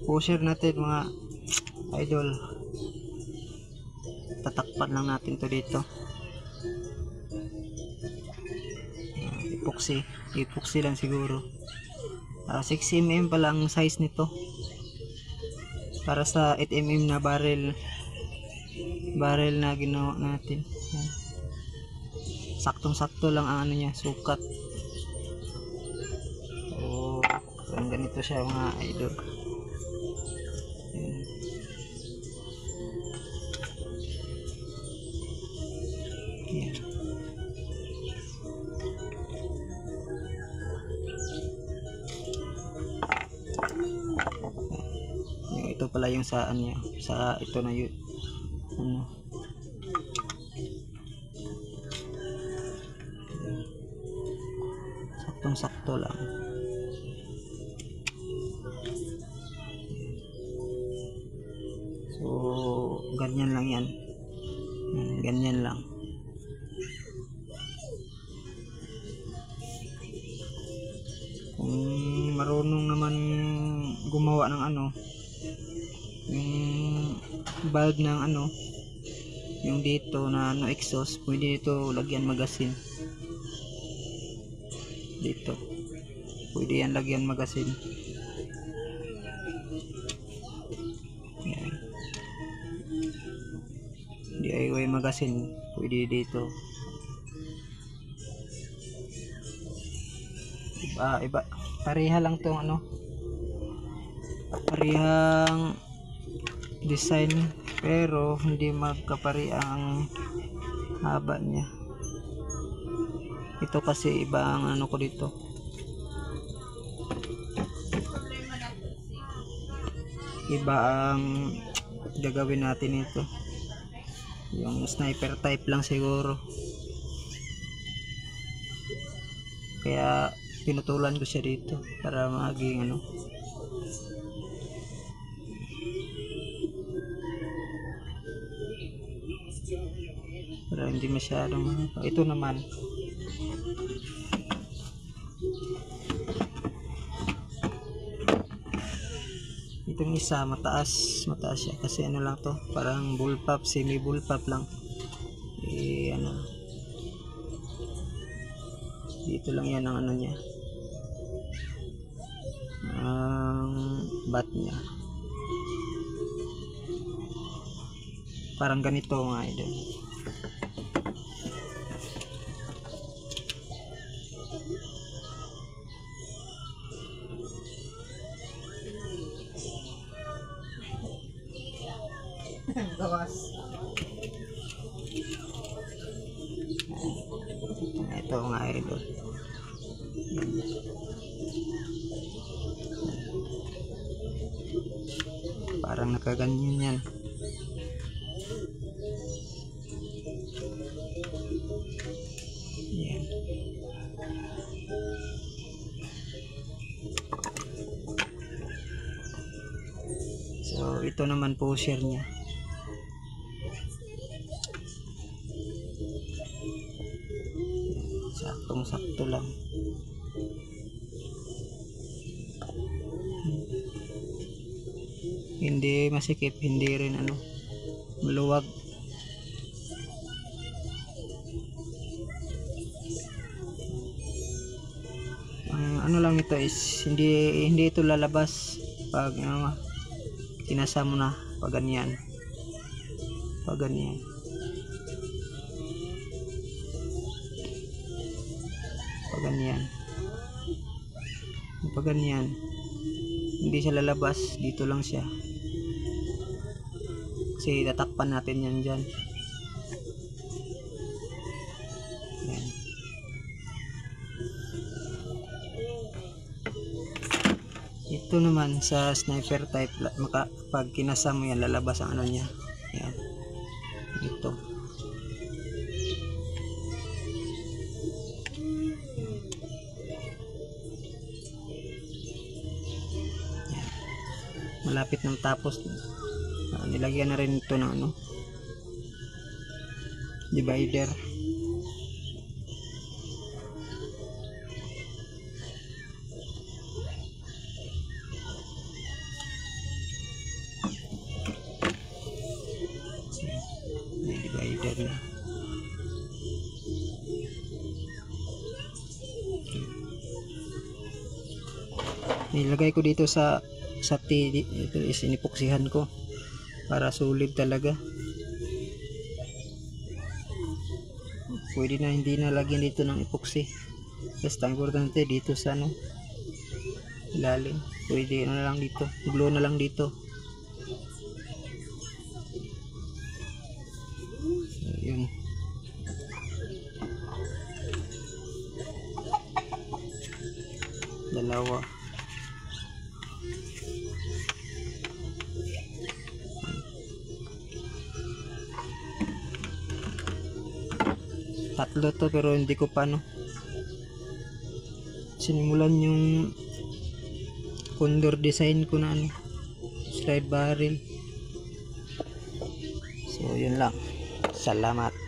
pusher natin mga idol. Tatakpan lang natin to dito. Epoxy lang siguro. 6mm pa lang size nito para sa 8mm na barrel na ginawa natin. Saktong sakto lang ang ano niya, sukat. So ganito siya mga idol. Yan. Ito pala yung sa ano niya, sa ito na yun, ano, saktong sakto lang. So ganyan lang yan, ganyan lang. Kung marunong naman gumawa ng ano, yung valve ng ano, yung dito na ano exhaust, pwede dito lagyan magasin. Dito pwede yan lagyan magasin. Yan. DIY magasin pwede dito. Iba pareha lang tong ano, parehang design pero hindi magkapari ang haba niya. Ito kasi iba ang ano ko dito, iba ang gagawin natin ito, yung sniper type lang siguro, kaya pinutulan ko siya dito para maging ano, para hindi masyadong ito naman. Itong isa mataas siya kasi ano lang to, parang bullpup, semi bullpup lang. Ano, dito lang yan ang ano niya, ang bat niya, parang ganito mga idol. Gawas. Ito mga idol. Parang nakaganyan yan. Yan. So ito naman pusher niya. Saktong sakto lang. Hindi masikip, hindi rin ano, maluwag. Ano lang ito is hindi ito lalabas pag kinasa mo na pag ganyan, pag ganyan. Pag ganyan hindi siya lalabas, dito lang siya kasi tatakpan natin yan dyan. Yan. Ito naman sa sniper type, pag kinasa mo yan lalabas ang ano niya. Yan. Ito. Malapit ng tapos, nilagyan na rin ito ng ano, divider. nilagay ko dito sa T. Ito is inipoksihan ko para solid talaga. Pwede na hindi na lagyan dito ng epoxy. Basta ang importante dito sa ano, ilalim. Pwede na lang dito, glue na lang dito. So, yun. Dalawa. Tatlo to pero hindi ko pa sinimulan yung condor design ko na slide barrel. So yun lang, salamat.